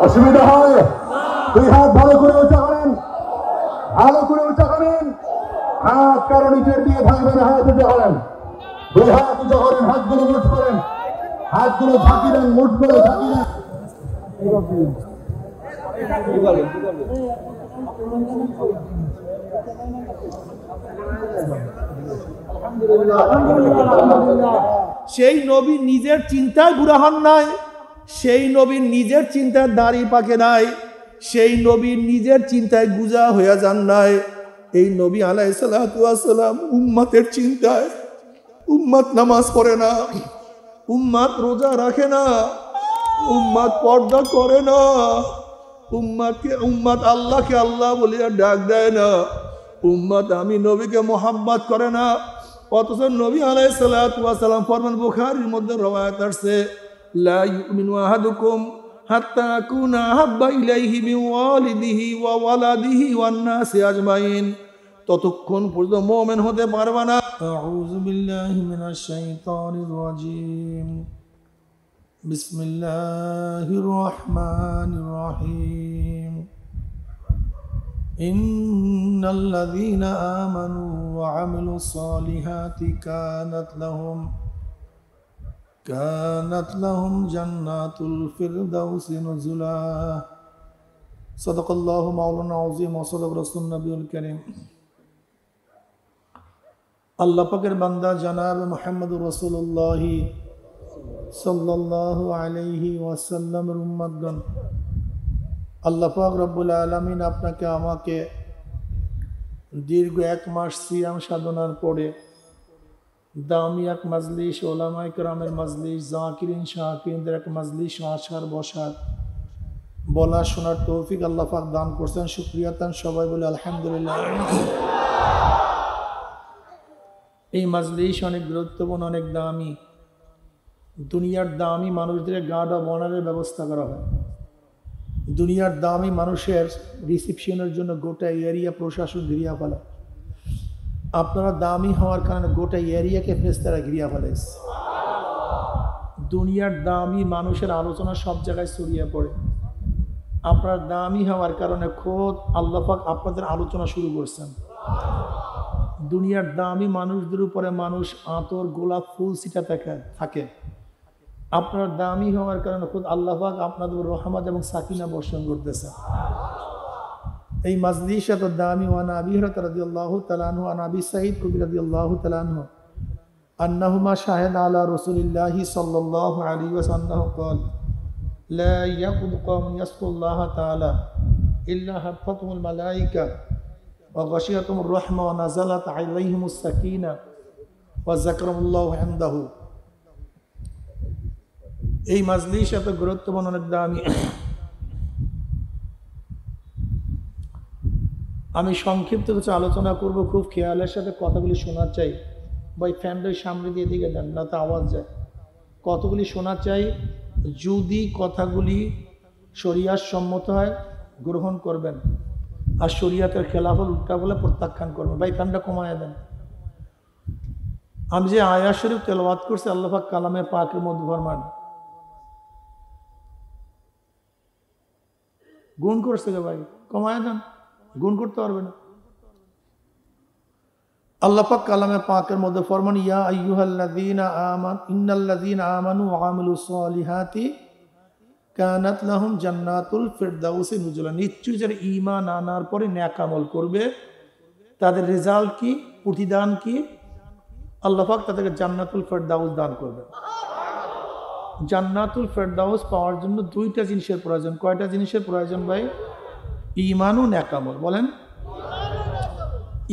অসুবিধা হয়? দুই হাত ভালো করে উঁচা করেন, ভালো করে উঁচা করেন। হাত কারো নিচের দিয়ে থাকবে না, হাত উঁচা করেন, দুই হাত উঁচা করেন, হাতগুলো মুঠ করেন, হাতগুলো ঝাঁকি দেন, মুঠ করে ঝাঁকি দেন। সেই নবী নিজের চিন্তায় বুড়া হন নাই, সেই নবীর নিজের চিন্তায় দাড়ি পাকে নাই, সেই নবীর নিজের চিন্তায় গুজা হইয়া যান নাই। এই নবী আলাইহিস সালাতু ওয়াস সালাম উম্মতের চিন্তায়, উম্মত নামাজ পড়ে না, উম্মত রোজা রাখে না, উম্মত পর্দা করে না, উম্মত আল্লাহকে আল্লাহ বলিয়া ডাক দেয় না, উম্মত আমি নবীকে মোহাম্মত করে না। অথচ নবী আলাইহিস সালাতু ওয়াস সালাম ফরমান, বুখারীর মধ্যে রওয়ায়াত আছে, লা ইউমিনু আহাদুকুম হাত্তা আকুনা আহাব্বা ইলাইহি মিন ওয়ালিদিহি ওয়া ওয়ালাদিহি ওয়ান নাসি আজমাইন। ততক্ষণ পর্যন্ত মুমিন হতে পারবে না। আউযু বিল্লাহি মিনাশ শাইতানির রাজীম। বিসমিল্লাহির রহমানির রহিম। ইন্নাল্লাযীনা আমানু ওয়া আমিলুস সালিহাতি কানাত লাহুম জান্নাতুল ফিরদাউসি নুজুলা। সাদাকাল্লাহু মাওলানা আযীম ওয়া সাদাকা রাসূলুন নবিয়ুল কারীম। আল্লাহ পাকের বান্দা জনাব মুহাম্মদুর রাসূলুল্লাহ সাল্লাল্লাহু আলাইহি ওয়াসাল্লামের উম্মতগণ, আল্লাহ পাক রব্বুল আলামিন আপনাকে আমাকে দীর্ঘ 1 মাস সিয়াম সাধনার পরে দামি এক মাজলিস, ওলামায়ে কেরামের মাজলিস, জাকিরিন শাকিরিনদের এক মাজলিস আসার বসার বলা শোনার তৌফিক আল্লাহ পাক দান করছেন। শুকরিয়া তান সবাই বলে আলহামদুলিল্লাহ। এই মাজলিস অনেক গুরুত্বপূর্ণ, অনেক দামি। দুনিয়ার দামি মানুষদের গার্ড অব অনারের ব্যবস্থা করা হয়। দুনিয়ার দামি মানুষের রিসিপশনের জন্য গোটা এরিয়া প্রশাসন ঘিরিয়া ফেলা। আপনারা দামি হওয়ার কারণে গোটা এরিয়াকে ফেরেশতারা ঘিরিয়া ফেলাইছে। দুনিয়ার দামি মানুষের আলোচনা সব জায়গায় ছড়িয়ে পড়ে। আপনার দামি হওয়ার কারণে খোদ আল্লাহ পাক আপনাদের আলোচনা শুরু করছেন। দুনিয়ার দামি মানুষদের উপরে মানুষ আতর, গোলাপ, ফুল ছিটা থাকে। আপনার দামি হওয়ার কারণে খোদ আল্লাহ পাক আপনাদের রহমত এবং সাকিনা বর্ষণ করতেছে। এই মাজলিস এত দামি। ওয়ান আবি হুরায়রা রাদিয়াল্লাহু তাআলা আনহু আন আবি সাঈদ খুদরি রাদিয়াল্লাহু তাআলা আনহু আন্নাহুমা শাহিদা আলা রাসূলিল্লাহি সাল্লাল্লাহু আলাইহি ওয়াসাল্লাম قال لا يقض قوم يذكر الله تعالى الا حفتهم الملائكه وغشيتهم الرحمه ونزلت عليهم السكينه وذكرهم الله عنده। এই মাজলিস এত গুরুত্বপূর্ণ, অনেক দামি। আমি সংক্ষিপ্ত কিছু আলোচনা করব, খুব খেয়ালের সাথে কথাগুলি শোনা চাই। ভাই ফ্যানটার সামনে দিয়ে দিকে দেন, না তো আওয়াজ যায়। কতগুলি শোনা চাই। যদি কথাগুলি শরিয়াত সম্মত হয় গ্রহণ করবেন, আর শরিয়াতের খেলাফত উল্টা বলে প্রত্যাখ্যান করবেন। ভাই ফ্যানটা কমায় দেন। আমি যে আয়াত শরীফ তেলাওয়াত করছি, আল্লাহ পাক কালামে পাকের মধ্যে ফরমান, গুণ করছে গে ভাই, কমায় দেন, গুণ করতে পারবে না। আল্লাহ পাক কালামে পাকের মধ্যে ফরমান, ইয়া আইয়ুহাল্লাযীনা আমানু ইন্নাল্লাযীনা আমানু ওয়া আমিলুস সালিহাতি কানাত লাহুম জান্নাতুল ফিরদাউসি নুজুলা। নিশ্চয়ই যারা ঈমান আনার পরে নেক আমল করবে তাদের রেজাল্ট কি, প্রতিদান কি? আল্লাহ পাক তাদেরকে জান্নাতুল ফিরদাউস দান করবে। জান্নাতুল ফিরদাউস পাওয়ার জন্য 2টা জিনিসের প্রয়োজন। কয়টা জিনিসের প্রয়োজন ভাই? ঈমান ও নেক আমল। বলেন,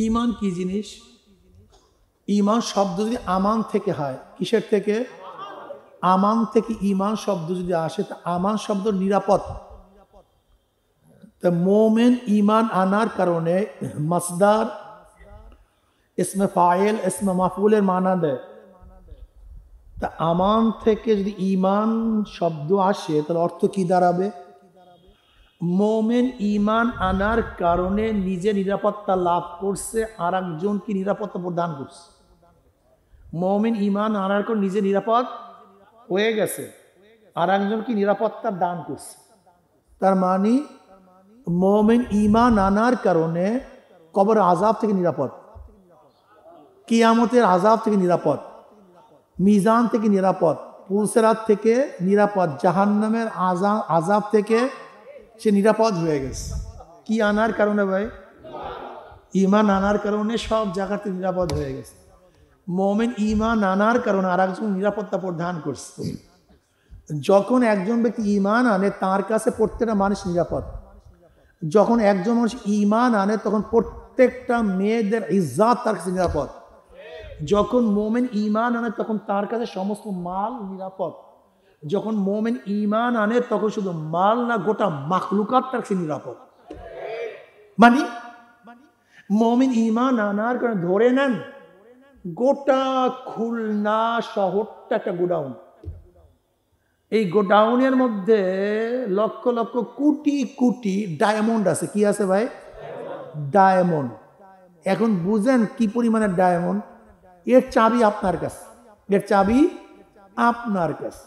ঈমান কি জিনিস? ঈমান শব্দ যদি আমান থেকে হয়, কিসের থেকে? আমান থেকে ঈমান শব্দ যদি আসে, তা আমান শব্দ নিরাপদ। তা মোমেন ঈমান আনার কারণে মাসদার ইসমে ফাইল ইসমে মাফউলের মানা দেয়। তা আমান থেকে যদি ঈমান শব্দ আসে তাহলে অর্থ কি দাঁড়াবে? মুমিন ঈমান আনার কারণে নিজে নিরাপত্তা লাভ করছে, আর একজনকে নিরাপত্তা প্রদান করছে। মুমিন ঈমান আনার কারণে নিজে নিরাপদ হয়ে গেছে, আর একজনকে নিরাপত্তা দান করছে। তার মানে মুমিন ঈমান আনার কারণে কবর আযাব থেকে নিরাপদ, কিয়ামতের আযাব থেকে নিরাপদ, মিজান থেকে নিরাপদ, পুলসিরাত থেকে নিরাপদ, জাহান্নামের আযাব থেকে সে নিরাপদ হয়ে গেছে। কি আনার কারণে ভাই? ঈমান আনার কারণে সব জায়গাতে নিরাপদ হয়ে গেছে। মুমিন ঈমান আনার কারণে আর একজন নিরাপত্তা প্রদান করছে। যখন একজন ব্যক্তি ঈমান আনে তার কাছে প্রত্যেকটা মানুষ নিরাপদ। যখন একজন মানুষ ঈমান আনে তখন প্রত্যেকটা মেয়েদের ইজ্জত তার কাছে নিরাপদ। যখন মুমিন ঈমান আনে তখন তার কাছে সমস্ত মাল নিরাপদ। যখন মুমিন ঈমান আনে তখন শুধু মাল না, গোটা মাখলুকাত তার কাছে নিরাপদ। মানে মুমিন ঈমান আনার কারণে ধরে নেন গোটা খুলনা শহরটা একটা গোডাউন। এই গোডাউনের মধ্যে লক্ষ লক্ষ কোটি কোটি ডায়মন্ড আছে। কি আছে ভাই? ডায়মন্ড। এখন বুঝেন কি পরিমাণের ডায়মন্ড। এর চাবি আপনার কাছে, এর চাবি আপনার কাছে।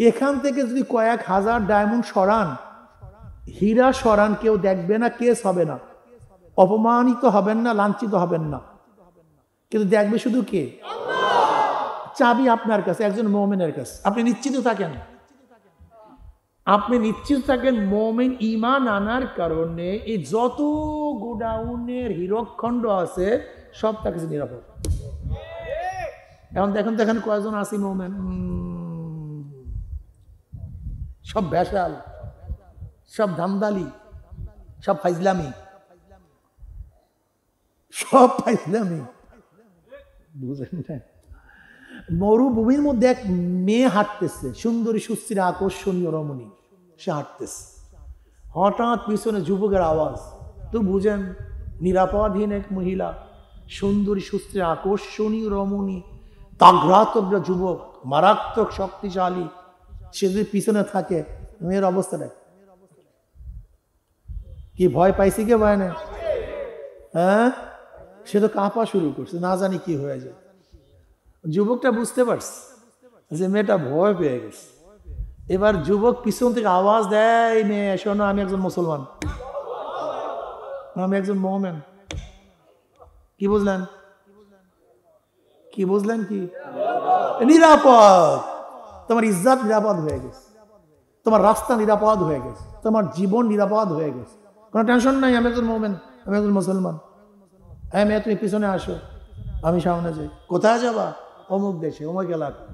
এখান থেকে যদি কয়েক হাজার ডায়মন্ড সরান, হীরা সরান, কেউ দেখবে না, কেস হবে না, অপমানিত হবেন না, লাঞ্ছিত হবেন না, কিন্তু দেখবে শুধু কে? চাবি আপনার কাছে, একজন মুমিনের কাছে। আপনি নিশ্চিত থাকেন, আপনি নিশ্চিত থাকেন মুমিন ঈমান আনার কারণে এই যত গোডাউনের হীরকখণ্ড আছে সব তার কাছে নিরাপদ। এখন দেখেন কয়জন আছি মুমিন? সব ভেসাল, সব ধান্দালি, সব ফাইজলামি, সব ফাইজলামি। বুঝেন না? মরুভূমির মধ্যে এক মেয়ে হাঁটতেছে, সুন্দরী সুস্থির আকর্ষণীয় রমণী, সে হাঁটতেছে। হঠাৎ পিছনে যুবকের আওয়াজ। তো বুঝেন নিরাপদহীন এক মহিলা, সুন্দরী সুস্থির আকর্ষণীয় রমণী, তাগড়া তগড়া যুবক, মারাত্মক শক্তিশালী, সে যদি পিছনে থাকে মেয়ের অবস্থাটা কি? ভয় পাইছি কে? ভয় না? হ্যাঁ, সে তো কাঁপা শুরু করছে, না জানি কি হয়ে যায়। যুবকটা বুঝতে পারছে যে মেয়েটা ভয় পেয়ে গেছে। এবার যুবক পিছন থেকে আওয়াজ দেয়, মেয়ে শোনো, আমি একজন মুসলমান, আমি একজন মুমিন। কি বুঝলেন? কি বুঝলেন? কি নিরাপদ? তোমার ইজ্জত নিরাপদ হয়ে গেছে, তোমার রাস্তা নিরাপদ হয়ে গেছে, তোমার জীবন নিরাপদ হয়ে গেছে, কোনো টেনশন নাই। আমি একজন মুমিন, আমি একজন মুসলমান। হ্যাঁ মেয়ে, তুমি পিছনে আসো, আমি সামনে যাই। কোথায় যাবা? অমুক দেশে, অমুক এলাকা।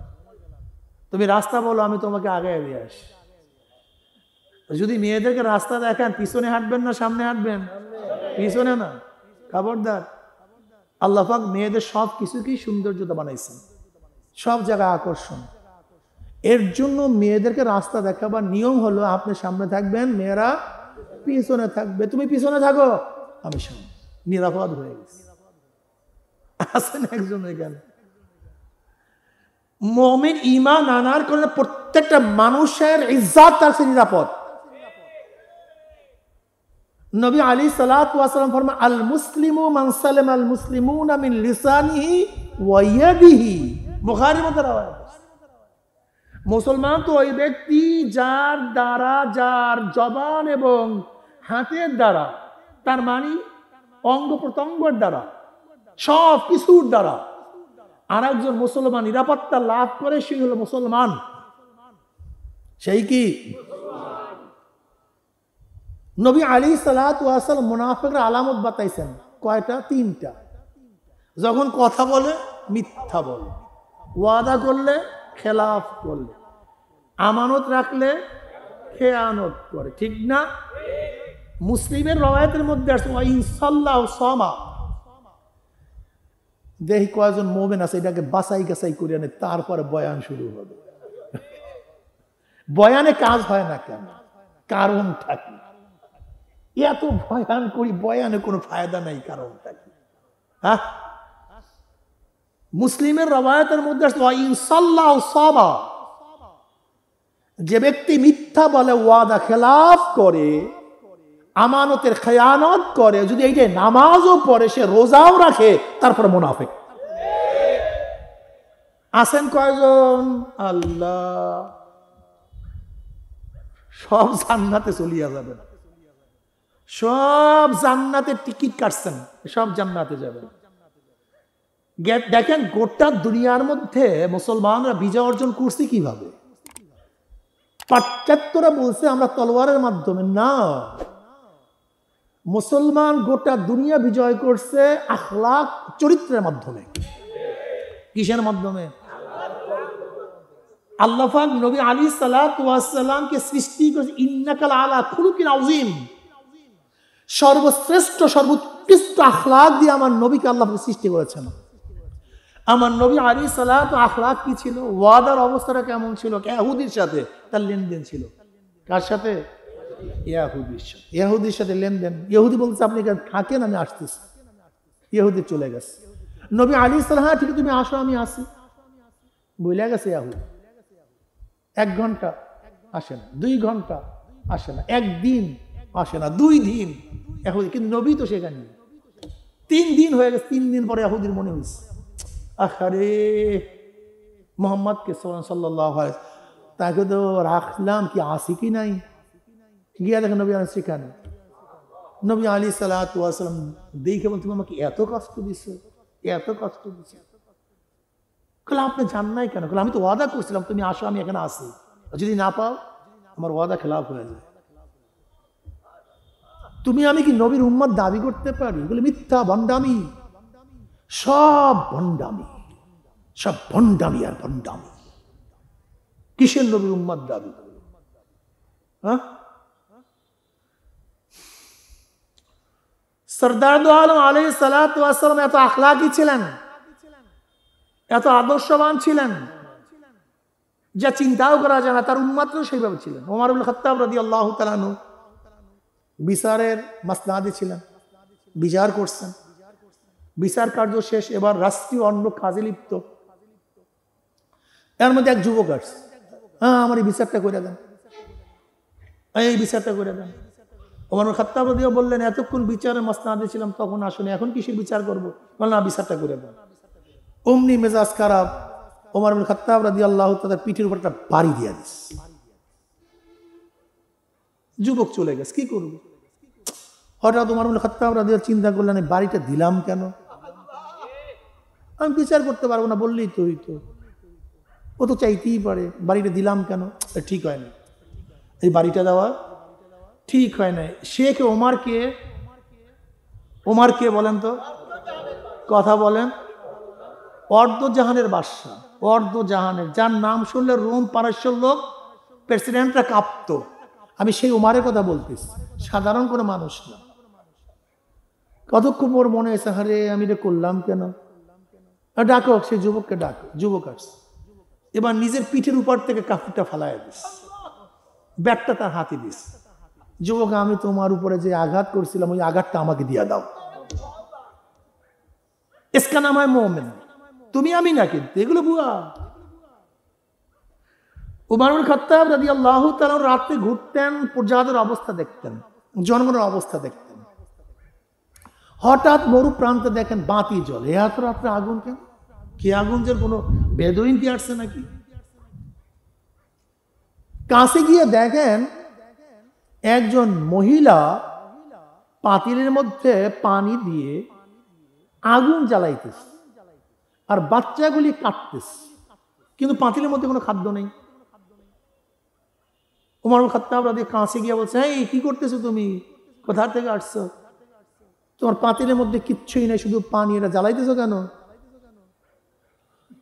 তুমি রাস্তা বলো, আমি তোমাকে আগে দিয়ে আসি। যদি মেয়েদেরকে রাস্তা দেখান, পিছনে হাঁটবেন না সামনে হাঁটবেন? পিছনে না, খবরদার। আল্লাহ পাক মেয়েদের সব কিছুকেই সৌন্দর্যতা বানাইছেন, সব জায়গায় আকর্ষণ। এর জন্য মেয়েদেরকে রাস্তা দেখাবার নিয়ম হলো আপনি সামনে থাকবেন, মেয়েরা পিছনে থাকবে। তুমি পিছনে থাকো, আমি সামনে, নিরাপদ হয়ে গেছে। আছেন একজন এখানে মুমিন ঈমান আনার কারণে প্রত্যেকটা মানুষের ইজ্জত তার কাছে নিরাপদ। নবী আলাইহিস সালাতু ওয়াস সালাম ফরমান, আল মুসলিমু মান সালামা আল মুসলিমুনা মিন লিসানিহি ওয়া ইয়াদিহি। বুখারীর মধ্যে রাওয়ায়াত। মুসলমান তো ওই ব্যক্তি যার দ্বারা, যার জবান এবং হাতের দ্বারা, তার মানে অঙ্গ প্রত্যঙ্গের দ্বারা, সব কিছুর দ্বারা আর একজন মুসলমান নিরাপত্তা লাভ করে, সেই হলো মুসলমান। সেই কি? নবী আলাইহিস সালাতু ওয়াস সালাম মুনাফিকরা আলামত বাতাইছেন কয়টা? 3টা। যখন কথা বলে মিথ্যা বলে, ওয়াদা করলে খেলাফ করলে, আমানত রাখলে খেয়ানত করে। ঠিক না? মুসলিমের রওয়ায়াতের মধ্যে আছে ওয়া ইনসাল্লাহু সামা। দেখি কয়জন মুমিন আছে এটাকে বাছাই গাছাই করে আনে, তারপরে বয়ান শুরু হবে। বয়ানে কাজ হয় না কেন? কারণ থাকে। এত বয়ান করি, বয়ানে কোনো ফায়দা নাই, কারণ থাকে। হ্যাঁ, মুসলিমের রওয়ায়াতের মধ্যে আসছে ইনশাল্লাহ সাবা, যে ব্যক্তি মিথ্যা বলে, ওয়াদা খেলাফ করে, আমানতের খেয়ানত করে, যদি এই যে নামাজও পড়ে, সে রোজাও রাখে, তারপরে মুনাফিক। আছেন কয়জন? আল্লাহ। সব জান্নাতে চলিয়া যাবেন, সব জান্নাতের টিকিট কাটছেন, সব জান্নাতে যাবেন। দেখেন গোটা দুনিয়ার মধ্যে মুসলমানরা বিজয় অর্জন করছে কিভাবে? পাশ্চাত্যরা বলছে আমরা তলোয়ারের মাধ্যমে, না, মুসলমান গোটা দুনিয়া বিজয় করছে আখলাক, চরিত্রের মাধ্যমে। কিসের মাধ্যমে? আল্লাহ পাক নবী আলাইহিস সালাতু ওয়াস সালামকে সৃষ্টি করেছে ইন্নাকাল আলা খুলুকিন আযীম, সর্বশ্রেষ্ঠ সর্বোৎকৃষ্ট আখলাক দিয়ে আমার নবীকে আল্লাহ সৃষ্টি করেছেন। আমার নবী আলাইহিস সালাতু আখলাক কি ছিল? ওয়াদার অবস্থাটা কেমন ছিল? ইহুদির সাথে তার লেনদেন ছিল। কার সাথে? ইহুদির সাথে। ইহুদির সাথে লেনদেন। ইহুদি বলছে আপনি এখানে থাকেন, আমি আসতেছি। ইহুদি চলে গেছে। নবী আলাইহিস সালাম, হ্যাঁ ঠিক আছে তুমি আসো, আমি আসি, বলে গেছে ইহুদি। 1 ঘন্টা আসে না, 2 ঘন্টা আসে না, 1 দিন আসে না, 2 দিন ইহুদি, কিন্তু নবী তো সেখানে। 3 দিন হয়ে গেছে। 3 দিন পরে ইহুদির মনে হয়েছে আরে মোহাম্মদকে সাল্লাল্লাহু আলাইহি ওয়াসাল্লাম তাকে তো রাখলাম, কি আসি কি নাই? গিয়া দেখেন নবী আলাইহিস সেখানে। নবী আলাইহিস সালাতু ওয়াস সালাম দেখে বলতে, তুমি আমাকে এত কষ্ট দিছো, এত কষ্ট দিছো। বলে আপনি জান নাই কেন? বলে আমি তো ওয়াদা করছিলাম তুমি আসো, আমি এখানে আসি, যদি না পাও আমার ওয়াদা খেলাফ হয়ে যায়। তুমি আমি কি নবীর উম্মত দাবি করতে পারি? বলে মিথ্যা, ভণ্ডামি, সব ভণ্ডামি, সব ভণ্ডামি আর ভণ্ডামি। কিসের নবীর উম্মত দাবি? হ্যাঁ, সরদার দো আলম আলাইহিস সালাতু ওয়াস সালাম এত আখলাকি ছিলেন, এত আদর্শবান ছিলেন, যা চিন্তাও করা যায় না। তার উম্মতও সেইভাবে ছিলেন। ওমর ইবনে খাত্তাব রাদিয়াল্লাহু তাআলা আনহু বিচারের মাসনাদে ছিলেন, বিচার করছেন, বিচার কার্য শেষ, এবার রাষ্ট্রীয় অন্য কাজে লিপ্ত। এর মধ্যে এক যুবক আসছে, হ্যাঁ আমার এই বিচারটা করে দেন, এই বিচারটা করে দেন। ওমর ইবনে খাত্তাব রাদিয়াল্লাহু বললেন, এতক্ষণ বিচারের মাসনাদে ছিলাম, তখন আসলে এখন কিসের বিচার করবো? বললেন না, বিচারটা করে দেন। অমনি মেজাজ খারাপ, ওমর ইবনে খাত্তাব রাদিয়াল্লাহু তাআলা পিঠের উপর একটা বাড়ি দিয়ে দিস। যুবক চলে গেছে, কি করবে? হঠাৎ ওমর ইবনে খাত্তাব রাদিয়াল্লাহু চিন্তা করলেন, এই বাড়িটা দিলাম কেন? আমি বিচার করতে পারবো না, বললেই তো হইতো, ও তো চাইতেই পারে, বাড়িটা দিলাম কেন? ঠিক হয় না, এই বাড়িটা দেওয়া ঠিক হয় না। শেখ ওমরকে, ওমরকে বলেন তো, কথা বলেন, অর্ধজাহানের বাদশা, অর্ধজাহানের, যার নাম শুনলে রোম পারস্যের লোক, প্রেসিডেন্টরা কাঁপতো। আমি সেই উমারের কথা বলতেছি, সাধারণ কোনো মানুষ না। কতক্ষণ ওর মনে হয়েছে, আরে আমি এটা করলাম কেন? ডাকো, সে যুবককে ডাকো। যুবক আসছে, এবার নিজের পিঠের উপর থেকে কাপড়টা ফালাইয়া দিস, ব্যাগটা তার হাতে দিস। যুবক, আমি তোমার উপরে যে আঘাত করছিলাম, ওই আঘাতটা আমাকে দিয়ে দাও। ইসকা নাম হয় মুমিন, তুমি আমি না, কিন্তু এগুলো বুয়া। উমর ইবনে খাত্তাব রাদিয়াল্লাহু তাআলা রাতে ঘুরতেন, প্রজাদের অবস্থা দেখতেন, জনগণের অবস্থা দেখতেন। হঠাৎ মরু প্রান্তে দেখেন বাতি জ্বলে, এত রাত্রে আগুন কেন? কি আগুন? যে কোনো বেদুইন কি আসছে নাকি? কাছে গিয়ে দেখেন একজন মহিলা পাতিলের মধ্যে পানি দিয়ে আগুন জ্বালাইতেছে, আর বাচ্চাগুলি কাটতেছে, কিন্তু পাতিলের মধ্যে কোনো খাদ্য নেই। ওমর ইবনে খাত্তাব রাদিয়াল্লাহু কাছে গিয়ে বলছে, এই কি করতেছো তুমি? কোথা থেকে আসছো? তোমার পাতিলের মধ্যে কিচ্ছুই নেই, শুধু পানি, এটা জ্বালাইতেছো কেন?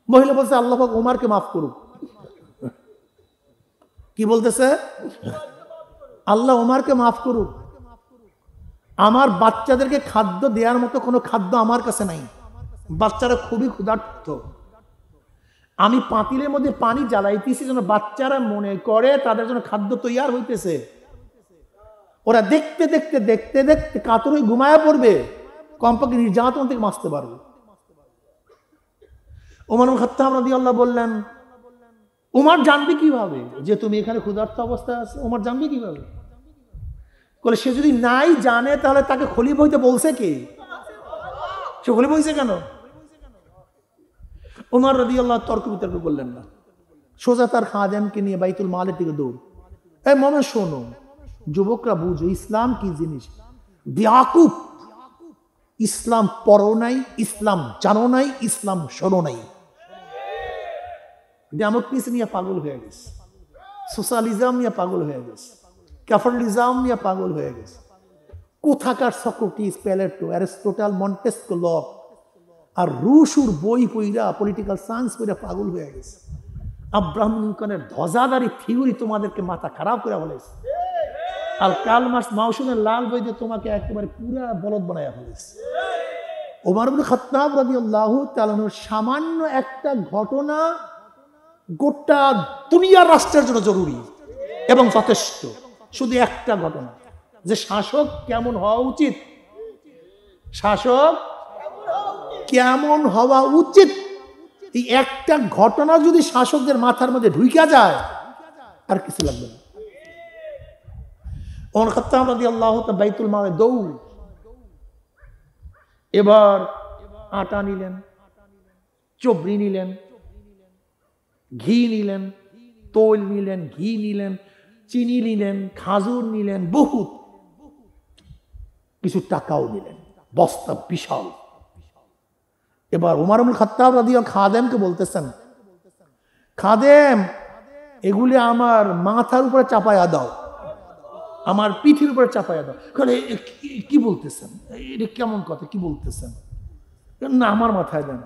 মহিলা বলছে, আল্লাহ পাক ওমরকে মাফ করুক। কি বলতেছে? আল্লাহ ওমরকে মাফ করুক, আমার বাচ্চাদেরকে খাদ্য দেওয়ার মতো কোনো খাদ্য আমার কাছে নাই, বাচ্চারা খুবই ক্ষুধার্ত। আমি পাতিলের মধ্যে পানি জ্বালাইতেছি যেন বাচ্চারা মনে করে তাদের জন্য খাদ্য তৈয়ার হইতেছে। ওরা দেখতে দেখতে দেখতে দেখতে কাতর হয়ে ঘুমায়া পড়বে, কমপক্ষে নির্যাতন থেকে বাঁচতে পারবে। ওমর ইবনে খাত্তাব রাদিয়াল্লাহু বললেন, ওমর জানবে কিভাবে যে তুমি এখানে ক্ষুধার্ত অবস্থায় আছো? ওমর জানবে কিভাবে? বলে সে যদি নাই জানে তাহলে তাকে খলিফা হইতে বলছে কে? সে খলিফা হইছে কেন? ওমর রাদিয়াল্লাহু তর্ক বিতর্ক করলেন না, সোজা তার খাদেমকে নিয়ে বাইতুল মালের দিকে দৌড়। এই মনে শোনো, যুবকরা বুঝো ইসলাম কি জিনিস। বিয়াকুব, ইসলাম পড়ো নাই, ইসলাম জানো নাই, ইসলাম শোনো নাই। ডেমোক্রেসি নিয়ে পাগল হয়ে গেছে, সোশ্যালিজম নিয়ে পাগল হয়ে গেছে, ক্যাপিটালিজম নিয়ে পাগল হয়ে গেছে। কোথাকার Socrates, Plato, Aristotle, Montesquieu, Locke আর রুশুর বই পইরা পলিটিক্যাল সায়েন্স পইরা পাগল হয়ে গেছে। আব্রাহাম লিঙ্কনের ধ্বজাধারী থিওরি তোমাদেরকে মাথা খারাপ করে ফেলেছে। আর কার্ল মার্কস মাউসুমের লাল বই দিয়ে তোমাকে একেবারে পুরা বলদ বানায় ফেলেছে। ওমর ইবনে খাত্তাব রাদিয়াল্লাহু তাআলা সামান্য একটা ঘটনা গোটা দুনিয়ার রাষ্ট্রের জন্য জরুরি এবং যথেষ্ট। শুধু একটা ঘটনা, যে শাসক কেমন হওয়া উচিত, শাসক কেমন হওয়া উচিত, এই একটা ঘটনা যদি শাসকদের মাথার মধ্যে ঢুইকা যায় আর কিছু লাগবে না। ওমর খাত্তাব রাদিয়াল্লাহু তাআলা বাইতুল মালে দৌড়। এবার আটা নিলেন, চবড়ি নিলেন, ঘি নিলেন, তৈল নিলেন, ঘি নিলেন, চিনি নিলেন, খাজুর নিলেন, বহুত কিছু টাকাও নিলেন, বস্তা বিশাল। এবার ওমর ইবনে খাত্তাব রাদিয়াল্লাহু খাদেমকে বলতেছেন, খাদেম এগুলি আমার মাথার উপরে চাপায়া দাও, আমার পিঠের উপরে চাপায়া দাও। কি বলতেছেন, এটা কেমন কথা, কি বলতেছেন? না, আমার মাথায় দেন।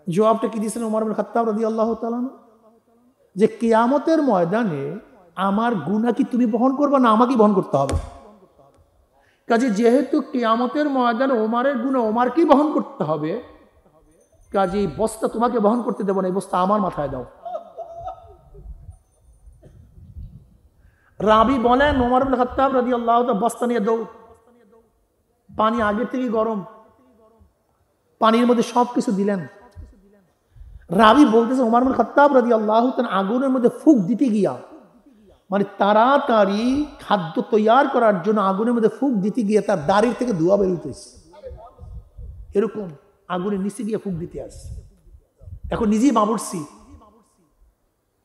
জবাবটা কি দিয়েছেন ওমর ইবনে খাত্তাব রাদিয়াল্লাহু তাআলা? যে কিয়ামতের ময়দানে আমার গুনাহ কি তুমি বহন করবে না আমাকে বহন করতে হবে? কাজে যেহেতু কিয়ামতের ময়দানে ওমরের গুনাহ ওমরকেই বহন করতে হবে, কাজে এই বস্তা তোমাকে বহন করতে দেব না, এই বস্তা আমার মাথায় দাও। রাবি বলেন ওমর ইবনে খাত্তাব রাদিয়াল্লাহু তাআলা বস্তা নিয়ে দৌড়। পানি আগে থেকে গরম, পানির মধ্যে সবকিছু দিলেন। রাবি বলতেছে ওমর ইবনে খাত্তাব রাদিয়াল্লাহু তাআলা আগুনের মধ্যে ফুঁক দিতে গিয়া, মানে তাড়াতাড়ি খাদ্য তৈরি করার জন্য আগুনের মধ্যে ফুঁক দিতে গিয়ে তার দাড়ির থেকে ধোঁয়া বের হইতেছে। এরকম আগুনের নিচে গিয়ে ফুঁক দিতে আসছে। এখন নিজেই বাবুর্চি,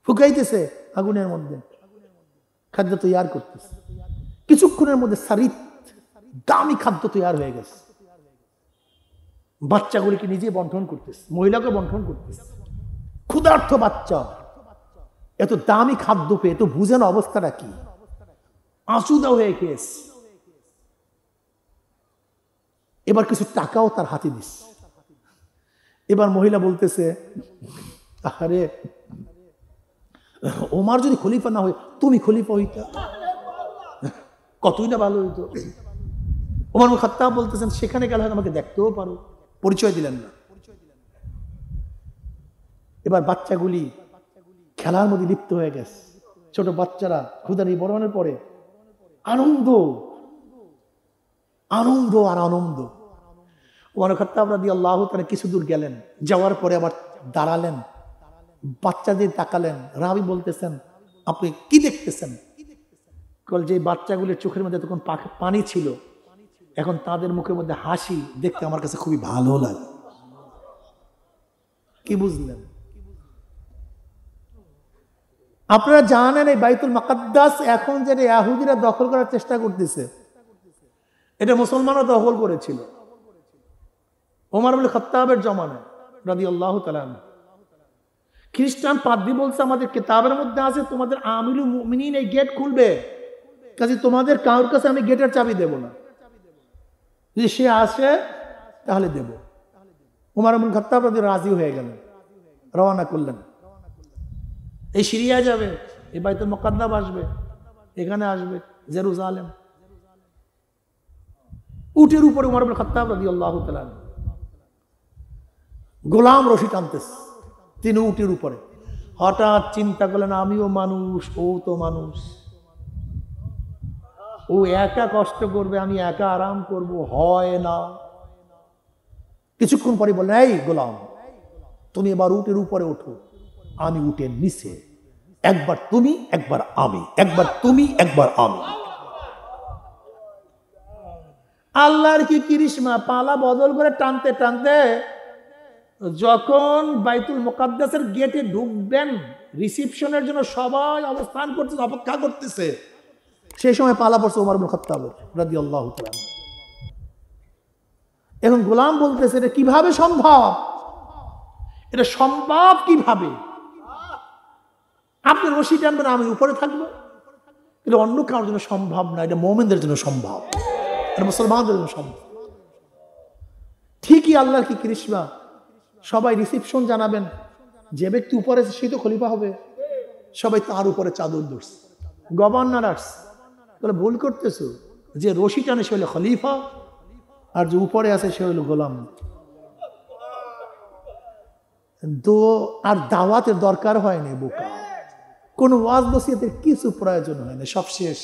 ফুঁকাইতেছে আগুনের মধ্যে, খাদ্য তৈরি করতেছে। কিছুক্ষণের মধ্যে সারিত দামি খাদ্য তৈরি হয়ে গেছে। বাচ্চাগুলিকে নিজে বন্টন করতেছে, মহিলাকে বন্টন করতেছে। ক্ষুধার্ত বাচ্চা এত দামি খাদ্য পেয়ে তো বুঝে না অবস্থাটা কি, আঁচুদা হয়ে খেয়েছে। এবার কিছু টাকাও তার হাতে দিচ্ছে। এবার মহিলা বলতেছে, আরে ওমর যদি খলিফা না হয় তুমি খলিফা হইতা, কতই না ভালো হইতো। ওমর ইবনে খাত্তাব বলতেছেন, সেখানে গেলে হয়তো আমাকে দেখতেও পারো। পরিচয় দিলেন না। এবার বাচ্চাগুলি খেলার মধ্যে লিপ্ত হয়ে গেছে। ছোট বাচ্চারা ক্ষুধা নিয়ে বড় হওয়ার পরে আনন্দ আনন্দ আর আনন্দ। ওমর ইবনে খাত্তাব রাদিয়াল্লাহু তাআলা কিছু দূর গেলেন, যাওয়ার পরে আবার দাঁড়ালেন, বাচ্চাদের তাকালেন। রাবি বলতেছেন, আপনি কি দেখতেছেন? যে বাচ্চাগুলির চোখের মধ্যে তখন পানি ছিল, এখন তাদের মুখের মধ্যে হাসি দেখতে আমার কাছে খুবই ভালো লাগে। কি বুঝলেন? আপনারা জানেন এই বাইতুল মুকাদ্দাস এখন যেটা ইহুদিরা দখল করার চেষ্টা করতেছে, এটা মুসলমানরা দখল করেছিল ওমর ইবনে খাত্তাবের জমানায় রাদিয়াল্লাহু তাআলা। খ্রিস্টান পাদ্রী বলছে আমাদের কিতাবের মধ্যে আছে তোমাদের আমিলুল মুমিনিন এই গেট খুলবে, কাজে তোমাদের কারোর কাছে আমি গেটের চাবি দেব না, যদি সে আসে তাহলে দেব। ওমর ইবনে খাত্তাব রাদিয়াল্লাহু রাজি হয়ে গেলেন, রওনা করলেন। এই সিরিয়া যাবে, এই বাইতুল মুকাদ্দাস আসবে, এখানে আসবে জেরুজালেম। উটের উপরে ওমর ইবনে খাত্তাব রাদিয়াল্লাহু তাআলা, গোলাম রশি টানতেছে, তিনি উটের উপরে। হঠাৎ চিন্তা করলেন, আমিও মানুষ, ও তো মানুষ, ও একা কষ্ট করবে, আমি একা আরাম করব, হয় না। কিছুক্ষণ পরে বললেন, এই গোলাম তুমি এবার উটের উপরে ওঠো, আমি উটের নিচে, একবার তুমি একবার আমি, একবার তুমি একবার আমি। আল্লাহর কি করিশমা, পালা বদল করে টানতে টানতে যখন বাইতুল মুকাদ্দাসের গেটে ঢুকবেন, রিসিপশনের জন্য সবাই অবস্থান করতেছে, অপেক্ষা করতেছে, সেই সময় পালা পড়ছে ওমর ইবনে খাত্তাব রাদিয়াল্লাহু তাআলা। এখন গোলাম বলতেছে এটা কিভাবে সম্ভব, এটা সম্ভব কিভাবে? আপনি রশি টানবেন, আমি উপরে থাকবো, এটা অন্য কারোর জন্য সম্ভব না, এটা মুমিনদের জন্য সম্ভব, এটা মুসলমানদের জন্য সম্ভব। ঠিকই আল্লাহর কি করিশমা, সবাই রিসিপশন জানাবেন, যে ব্যক্তি উপরে সে তো খলিফা হবে, সবাই তার উপরে চাদর ধরছে। গভর্নর আসছে, তাহলে ভুল করতেছো, যে রশি টানে সে হলো খলিফা, আর যে উপরে আছে সে হলো গোলাম। তো আর দাওয়াতের দরকার হয়নি, বোকা, কোনো ওয়াজ নসিহতের কিছু প্রয়োজন হয় না, সব শেষ,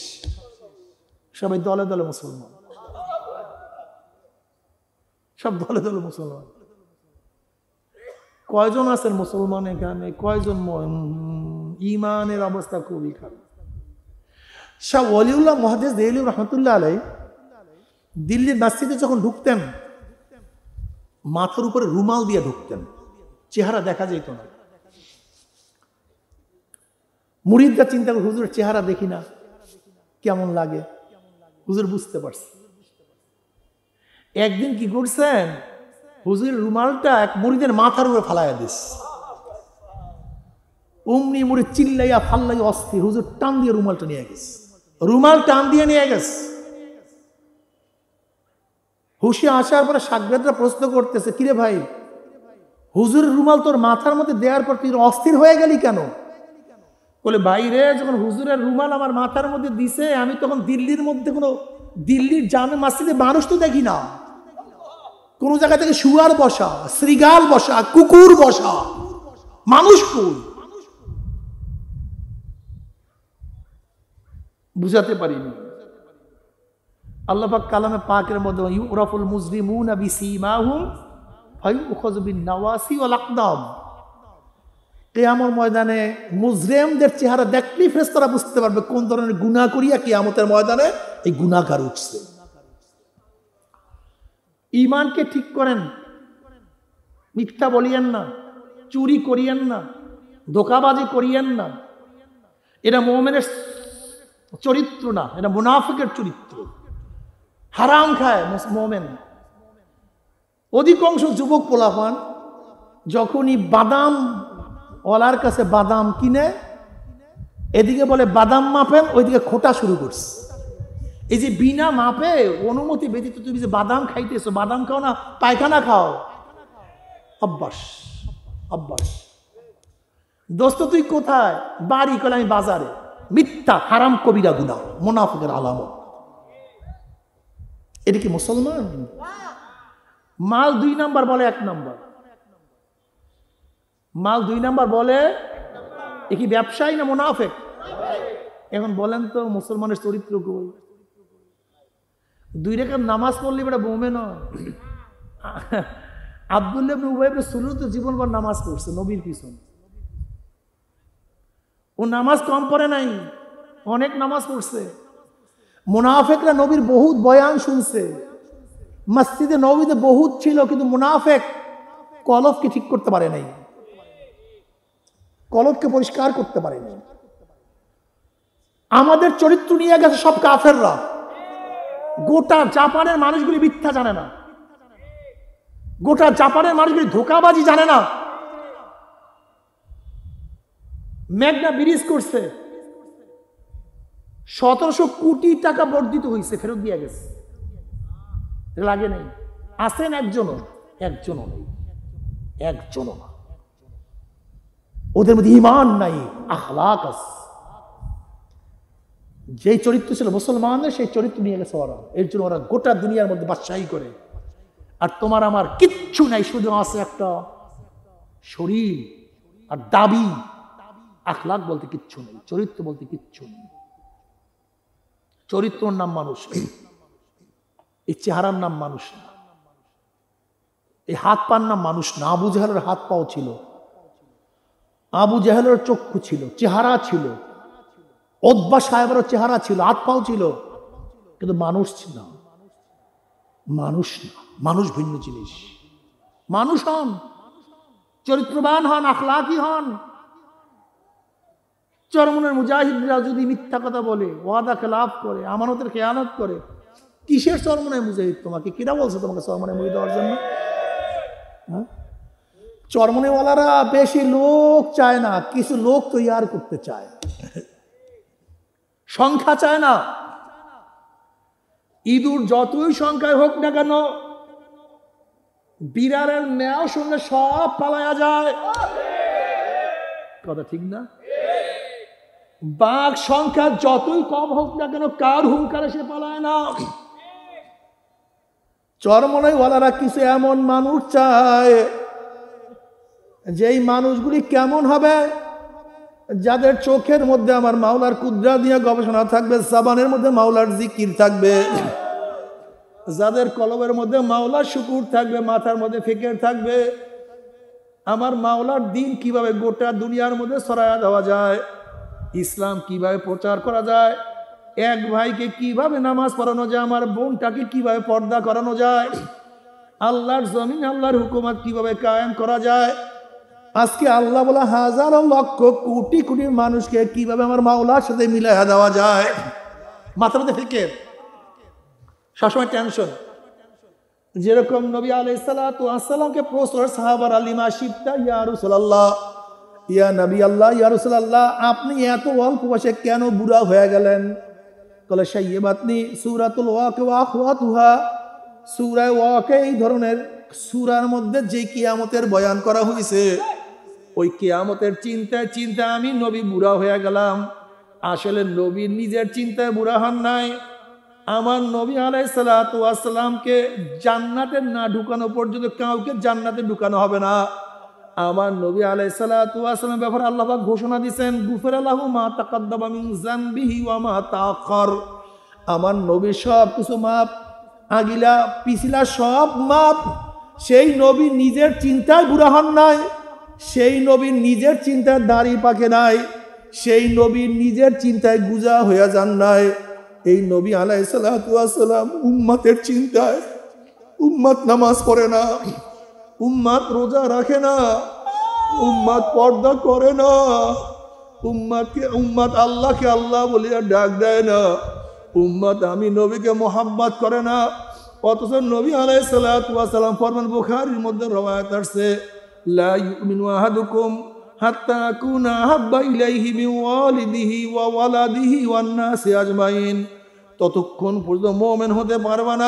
সবাই দলে দলে মুসলমান, সব দলে দলে মুসলমান। কয়জন আছেন মুসলমান এখানে, কয়জন ইমানের অবস্থা খুবই খারাপ। শাহ ওয়ালিউল্লাহ মুহাদ্দিস দেহলভী রহমাতুল্লাহ আলাইহি দিল্লির মসজিদে যখন ঢুকতেন, মাথার উপরে রুমাল দিয়ে ঢুকতেন, চেহারা দেখা যেত না। মুরিদরা চিন্তা করে, হুজুরের চেহারা দেখি না, কেমন লাগে? হুজুর বুঝতে পারছে। একদিন কি করছেন, হুজুরের রুমালটা এক মুরিদের মাথার উপরে ফালাইয়া দিস, অমনি মুরিদ চিল্লাইয়া ফাল্লাইয়া অস্থির, হুজুর টান দিয়ে রুমালটা নিয়ে গেছে, রুমাল টান দিয়ে নিয়ে গেছে। হুশে আসার পরে সাগরেদরা প্রশ্ন করতেছে, কিরে ভাই, হুজুরের রুমাল তোর মাথার মধ্যে দেওয়ার পর তুই অস্থির হয়ে গেলি কেন? বলে, বাইরে যখন হুজুরের রুমাল আমার মাথার মধ্যে দিছে, আমি তখন দিল্লির মধ্যে দিল্লির জামে মসজিদে মানুষ তো দেখি না, কোন জায়গা থেকে শুয়ার বসা, শ্রীগাল বসা, কুকুর বসা, মানুষ কই? বুঝাতে পারিনি। আল্লাহ পাক কালামে পাকের মধ্যে ইউরাফুল মুজরিমুনা বিসীমাহুম ফায়ুখাযু বিন-নাওয়াসি ওয়াল আকদাম, কিয়ামতের ময়দানে মুজরিমদের চেহারা দেখলেই ফেরেশতারা বুঝতে পারবে কোন ধরনের গুনাহ করিয়া কিয়ামতের ময়দানে এই গুনাহগার উঠছে। ঈমানকে ঠিক করেন, মিথ্যা বলিয়েন না, চুরি করিয়েন না, ধোঁকাবাজি করিয়েন না, এটা মুমিনের চরিত্র না, এটা মুনাফিকের চরিত্র। হারাম খায় মুমিন। অধিকাংশ যুবক পোলাপান যখনই বাদাম ওয়ালার কাছে বাদাম কিনে, এদিকে বলে বাদাম মাপেন, ওইদিকে খোটা শুরু করছে। এই যে বিনা মাপে অনুমতি ব্যতীত তুমি যে বাদাম খাইতেছো, বাদাম খাও না, পায়খানা খাও, অভ্যাস অভ্যাস। দোস্ত তুই কোথায়? বাড়ি। কলে আমি বাজারে। মিথ্যা, হারাম কবিরা গুনাহ, মুনাফিকের আলামত। এটা কি মুসলমান? মাল 2 নাম্বার বলে 1 নাম্বার, মাল 2 নাম্বার বলে, এ কি ব্যবসায়ী না মুনাফিক? এখন বলেন তো মুসলমানের চরিত্র কই? 2 রাকাত নামাজ পড়লে বেটা মুমিন নয়। আব্দুল্লাহ ইবনে উবাই ইবনে সুলুল তো জীবনভর নামাজ পড়ছে নবীর পিছন, ও নামাজ কম পড়ে নাই, অনেক নামাজ পড়ছে। মুনাফিকরা নবীর বহুত বয়ান শুনছে, মসজিদে নববীতে বহুত ছিল, কিন্তু মুনাফিক কলবকে ঠিক করতে পারে নাই, কলবকে পরিষ্কার করতে পারে নাই। আমাদের চরিত্র নিয়ে গেছে সব কাফেররা। গোটা জাপানের মানুষগুলি মিথ্যা জানে না, গোটা জাপানের মানুষগুলি ধোঁকাবাজি জানে না। মেঘনা ব্রিজ করছে, 1700 কোটি টাকা বর্ধিত হয়েছে, ফেরত দিয়ে গেছে, লাগে নেই। আসেন একজনও নেই, একজনও না। ওদের মধ্যে ঈমান নাই, আখলাক আছে। যেই চরিত্র ছিল মুসলমানদের, সেই চরিত্র নিয়ে গেছে ওরা। এর জন্য ওরা গোটা দুনিয়ার মধ্যে বাদশাহী করে। আর তোমার আমার কিচ্ছু নাই, শুধু আছে একটা শরীর আর দাবি। আখলাক বলতে কিচ্ছু নেই, চরিত্র বলতে কিচ্ছু নেই। চরিত্রর নাম মানুষ, এই চেহারার নাম মানুষ না। এই হাত পান না মানুষ না। আবু জাহেলের হাত পাও ছিল, আবু জাহেলের চক্ষু ছিল, চেহারা ছিল, উতবা সাহেবেরও চেহারা ছিল, হাত পাও ছিল, কিন্তু মানুষ ছিল না। মানুষ না, মানুষ ভিন্ন জিনিস। মানুষ হন, চরিত্রবান হন, আখলাকি হন। চরমনের মুজাহিদরা যদি মিথ্যা কথা বলে, ওয়াদা খেলাফ করে, আমানতের খেয়ানত করে, কিসের চরমনের মুজাহিদ? তোমাকে কিরা বলছে তোমাকে চরমনের মুজাহিদ হওয়ার জন্য? চরমনেওয়ালারা বেশি লোক চায় না, কিছু লোক তৈয়ার করতে চায়, সংখ্যা চায় না। ইঁদুর যতই সংখ্যায় হোক না কেন, বিড়ালের ম্যাও শুনলে সব পালায়া যায়, কথা ঠিক না? বাঘ সংখ্যা যতই কম হোক না কেন, কার হুঙ্কারে সে পালায় না। চরমনাইওয়ালারা কিছু এমন মানুষ চায়, যেই মানুষগুলি কেমন হবে? যাদের চোখের মধ্যে আমার মাওলার কুদরা দিয়ে গবেষণা থাকবে, জাবানের মধ্যে মাওলার জিকির থাকবে, যাদের কলবের মধ্যে মাওলার শুকুর থাকবে, মাথার মধ্যে ফিকির থাকবে, আমার মাওলার দিন কিভাবে গোটা দুনিয়ার মধ্যে ছড়ায়া দেওয়া যায়, ইসলাম কিভাবে প্রচার করা যায়, এক ভাইকে কিভাবে নামাজ পড়ানো যায়, আমার বোনটাকে কিভাবে পর্দা করানো যায়, আল্লাহর জমিন আল্লাহর হুকুমত কিভাবে কায়েম করা যায়। আজকে আল্লাহ বলা হাজারো লক্ষ কোটি কোটি মানুষকে কিভাবে আমার মাওলার সাথে মিলাইয়া দেওয়া যায়, মাথার মধ্যে ফিকির, সবসময় টেনশন। যেরকম নবী আলাইহিস সালাতু ওয়াস সালামকে প্রশ্ন সাহাবারা লিমা শিবতা ইয়া রাসূলুল্লাহ, ইয়া নবী আল্লাহ, ইয়া রাসূলুল্লাহ, আপনি এত অল্প বয়সে কেন বুড়া হয়ে গেলেন? কলে শাইয়াবাতনি সূরাতুল ওয়াকিয়া ওয়া আখওয়াতুহা, সূরা ওয়াকিয়া এই ধরনের সূরার মধ্যে যে কিয়ামতের বয়ান করা হয়েছে, ওই কিয়ামতের চিন্তায় চিন্তায় আমি নবী বুড়া হয়ে গেলাম। আসলে নবী নিজের চিন্তায় বুড়া হন নাই। আমার নবী আলাইহিস সালাতু ওয়াস সালামকে জান্নাতে না ঢুকানো পর্যন্ত কাউকে জান্নাতে ঢুকানো হবে না। আমার নবী আলাইহিস সালাতু ওয়াস সালামের ব্যাপারে আল্লাহ পাক ঘোষণা দিয়েছেন, গুফিরা লাহু মা তাকাদ্দামা মিন যামবিহি ওয়া মা তাআখার। আমার নবী সব কিছু মাপ, আগিলা পিছিলা সব মাপ। সেই নবী নিজের চিন্তায় বুড়া হন নাই, সেই নবী নিজের চিন্তায় দাড়ি পাকে নাই, সেই নবী নিজের চিন্তায় গুজা হইয়া যান নাই। এই নবী আলাইহিস সালাতু ওয়াস সালাম উম্মতের চিন্তায়, উম্মত নামাজ পড়ে না, উম্মত রোজা রাখে না, উম্মত পর্দা করে না, উম্মত আল্লাহকে আল্লাহ বলিয়া ডাক দেয় না, উম্মত আমি নবীকে মোহাম্মত করে না। অথচ নবী আলাইহিস সালাতু ওয়াস সালাম ফরমান, বুখারীর মধ্যে রওয়ায়াত আছে, লা ইউমিনু আহাদুকুম হাত্তা আকুনা আহাব্বা ইলাইহি মিন ওয়ালিদিহি ওয়া ওয়ালাদিহি ওয়ান নাসি আজমাইন। ততক্ষণ পর্যন্ত মুমিন হতে পারবে না